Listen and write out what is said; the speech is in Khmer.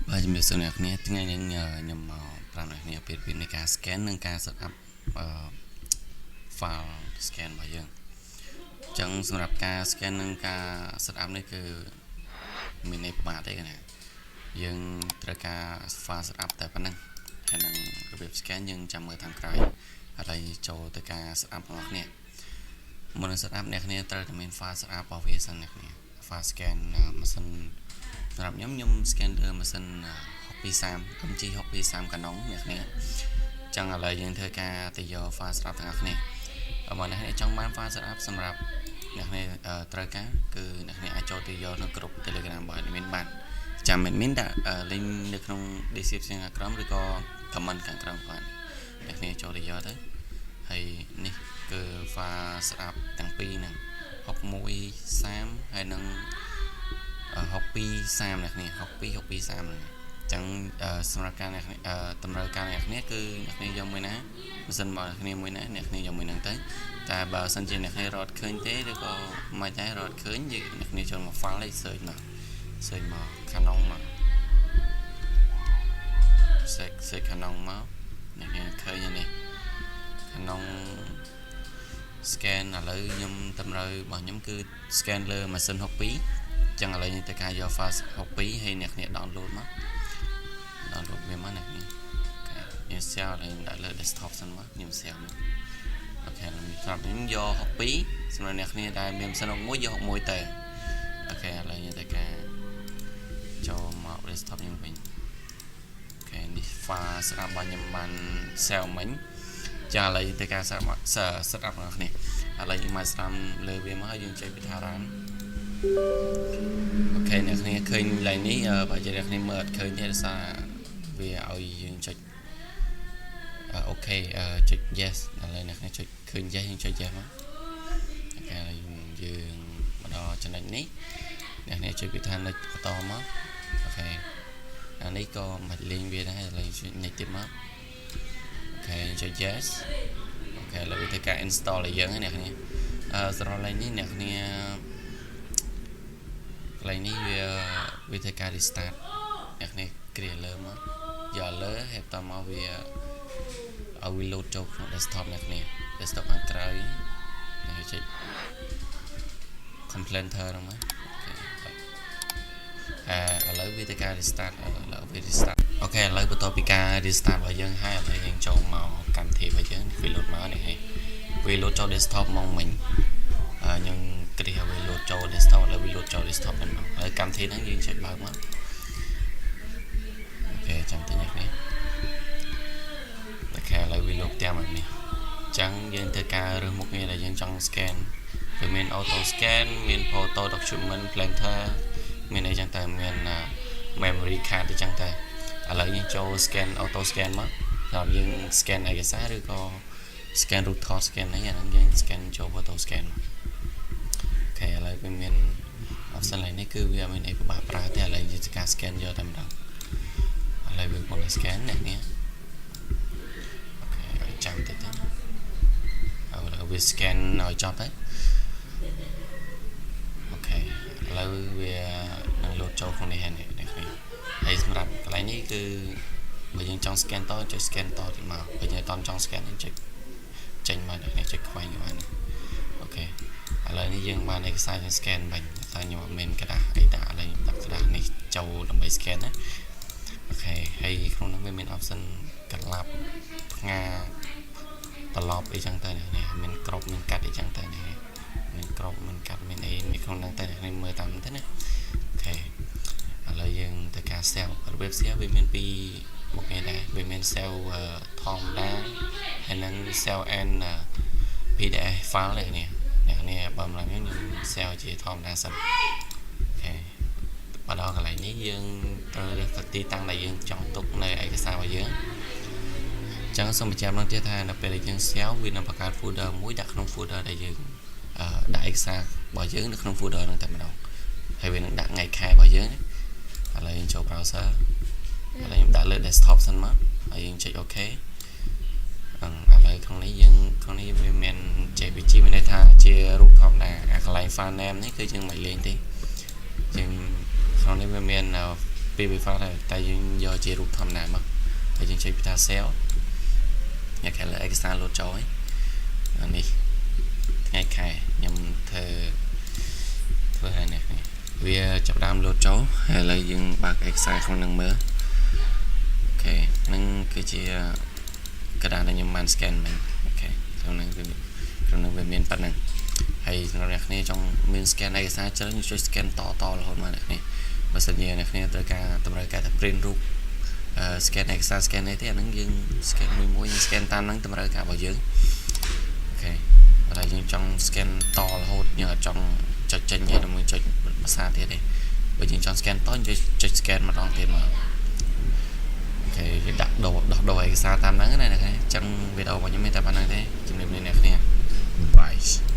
Bây giờ mình sẽ nói này ngay những nhằm làm này biệt biệtในการ scan និងការ set up file scan របស់យើងអញ្ចឹងសម្រាប់ការ scan និងការ set up នេះគឺមានន័យប្រហែលទេណាយើងត្រូវការ file set up តែប៉ុណ្ណឹងហើយនឹងរបៀប scan យើងចាំមើលតាមក្រោយហើយចូលទៅការ set up របស់អ្នកមុននឹង set up អ្នកគ្នាត្រូវតែមាន file set up របស់វាសិនអ្នកគ្នា file scan ម៉ាស៊ីនសម្រាប់ខ្ញុំ scan លើម៉ាស៊ីន630 MG 630កាណុងអ្នកគ្នាអញ្ចឹងឥឡូវយើងធ្វើការទៅយក file set up ទាំងអស់គ្នាបើអ្នកគ្នាចង់បាន file set up សម្រាប់អ្នកគ្នាត្រូវការគឺអ្នកគ្នាអាចចូលទៅយកនៅក្រុម Telegram របស់ admin បានចាំ admin ដាក់ link នៅក្នុង description ខាងក្រោមឬក៏ comment ខាងក្រោមបានអ្នកគ្នាចូលទៅយកទៅហើយនេះគឺ file set up ទាំងពីរហ្នឹង6130ហើយនឹង6230អ្នកគ្នា6230ហ្នឹងអញ្ចឹងសម្រាប់ការអ្នកតម្រូវការអ្នកគ្នាគឺអ្នកគ្នាយកមួយណាម៉ាស៊ីនរបស់អ្នកគ្នាមួយណាអ្នកគ្នាយកមួយហ្នឹងទៅតែបើសិនជាអ្នកគ្នារត់ឃើញទេឬក៏មិនដែររត់ឃើញយើងអ្នកគ្នាចូលមក file ឲ្យ search មកខាងក្នុងមក search ខាងក្នុងមកអ្នកគ្នាឃើញនេះខាងក្នុង scan ឥឡូវខ្ញុំតម្រូវរបស់ខ្ញុំគឺ scan លើម៉ាស៊ីន62អញ្ចឹងឥឡូវយើងត្រូវការយក file 62ហើយអ្នកគ្នា download មក download វាមកអ្នកគ្នាខ្ញុំ share ឡើងដាក់លើ desktop សិនមកខ្ញុំ share មកអូខេសម្រាប់ខ្ញុំយក62សម្រាប់អ្នកគ្នាដែលមានម៉ាស៊ីន61យក61ទៅអូខេឥឡូវយើងត្រូវការចូលមក desktop ខ្ញុំវិញអូខេនេះ file ស្រាប់របស់ខ្ញុំបាន share មិញចាឥឡូវត្រូវការ set up របស់គ្នាឥឡូវយើងមកស្ដាំលើវាមកហើយយើងចុចពីថារ៉ានអូខេអ្នកគ្នាឃើញឡើងនេះបើជាអ្នកគ្នាមើលអត់ឃើញទេដោយសារវាឲ្យយើងចុចអូខេចុច yes ឥឡូវអ្នកគ្នាចុចឃើញ yes យើងចុច yes មកអូខេយើងមកដល់ចំណុចនេះអ្នកគ្នាចុចពីថានិចបន្តមកអូខេអានេះក៏មិនលេងវាដែរឥឡូវចុចនិចទៀតមកអូខេចុច yes អូខេឥឡូវវាធ្វើការ install ឲ្យយើងហើយអ្នកគ្នាសម្រាប់ឡើងនេះអ្នកគ្នាកន្លែងនេះវាធ្វើការ restart អ្នកគ្នាគ្រាលើមកយកលើហើយបន្តមកវាឲ្យវា load ចូលក្នុង desktop អ្នកគ្នា desktop ខាងក្រៅនេះចុច completer ហ្នឹងមកឥឡូវវាធ្វើការ restart ឥឡូវវា restart អូខេឥឡូវបន្ទាប់ពីការ restart របស់យើងហើយឥឡូវយើងចូលមកកម្មវិធីរបស់យើងវា load មកនេះហើយវា load ចូល desktop មកមិញយើងគ្រាវា load ចូល desktop ឥឡូវវា load ចូល desktop ហ្នឹងមកហើយកម្មវិធីហ្នឹងយើងចុចបើកមកអូខេចាំតិចនេះអូខេឥឡូវវា load ផ្ទះមកនេះអញ្ចឹងយើងធ្វើការរើសមុខងារដែលយើងចង់ scan វាមាន auto scan មាន photo document planter មានអីចឹងតែមាន memory card អីចឹងតែឥឡូវយើងចូល scan auto scan មកដល់យើង scan ឯកសារឬក៏ scan root cause scan អីអាហ្នឹងយើង scan ចូល auto scan មកអូខេឥឡូវវាមាន option ឡើងនេះគឺវាមានអីពិបាកប្រើទេឥឡូវយើងធ្វើការ scan យកតែម្ដងឥឡូវវាមក scan អ្នកនេះអូខេឲ្យចាំតិចទៅឥឡូវវា scan ឲ្យចប់ទៅអូខេឥឡូវវានឹង load ចូលក្នុងនេះហើយអ្នកនេះហើយសម្រាប់កន្លែងនេះគឺបើយើងចង់ scan តចុច scan តទៀតមកបើយើងអត់ចង់ scan យើងចុចចេញមកនេះចុចខ្វែងបានអូខេឥឡូវនេះយើងបានឯកសារយើង scan បាញ់តែខ្ញុំអត់មានក្តារអីដាក់ឥឡូវដាក់ក្តារនេះចូលដើម្បី scan ណាអូខេហើយក្នុងនោះវាមាន option កាត់ឡាប់ផ្ងាត្រឡប់អីចឹងទៅនេះមានក្របមានកាត់អីចឹងទៅនេះមានក្របមានកាត់មានអីមានក្នុងហ្នឹងទៅនេះមើលតាមទៅណាអូខេឥឡូវយើងទៅការ save របៀប save វាមានពីរមុខងារដែរវាមាន save ធម្មតាហើយនឹង save and PDF file នេះអ្នកនេះបើម្ល៉េះខ្ញុំ save ជាធម្មតាសិនអូខេមកដល់កន្លែងនេះយើងត្រូវរើសទីតាំងដែលយើងចង់ទុកនៅឯកសាររបស់យើងអញ្ចឹងសូមបញ្ជាក់ម្ដងទៀតថានៅពេលដែលយើង save វានឹងបង្កើត folder មួយដាក់ក្នុង folder ដែលយើងដាក់ឯកសាររបស់យើងនៅក្នុង folder ហ្នឹងតែម្ដងហើយវានឹងដាក់ថ្ងៃខែរបស់យើងឥឡូវយើងចូល browser ឥឡូវខ្ញុំដាក់លើ desktop សិនមកហើយយើងចុច OK ឥឡូវក្នុងនេះវាមាន JPG មានន័យថាជារូបធម្មតាអាកន្លែង file name នេះគឺយើងមិនលេងទេយើងក្នុងនេះវាមាន ពេលវា file តែយើងយកជារូបធម្មតាមកហើយយើងចុចពីថា cell ញ៉ាំខែលើ extra load ចូលហើយនេះថ្ងៃខែខ្ញុំធ្វើហើយនេះវាចាប់ដើម load ចូលហើយឥឡូវយើងបើក extra ក្នុងនឹងមើលអូខេនឹងគឺជាกระดาษដែលខ្ញុំបាន scan មិញអូខេក្នុងនឹងវាមានប៉ុណ្ណឹងហើយសម្រាប់អ្នកគ្នាចង់មាន scan ឯកសារច្រើនយើងជួយ scan តរហូតមកអ្នកគ្នាបើសិនជាអ្នកគ្នាត្រូវការតម្រូវការថា print រូបscan ឯកសារ scan នេះទេអាហ្នឹងយើង scan មួយយើង scan តាមហ្នឹងតម្រូវការរបស់យើងអូខេបើតែយើងចង់ scan តរហូតយើងអត់ចង់ចុចចេញទេដើម្បីចុចភាសាទៀតទេបើយើងចង់ scan តយើងចុច scan ម្ដងទៀតមកអូខេវាដាក់ដោះឯកសារតាមហ្នឹងណាអ្នកគ្នាអញ្ចឹងវីដេអូរបស់ខ្ញុំមានតែប៉ុណ្្នឹងទេជំរាបលាអ្នកគ្នា Bye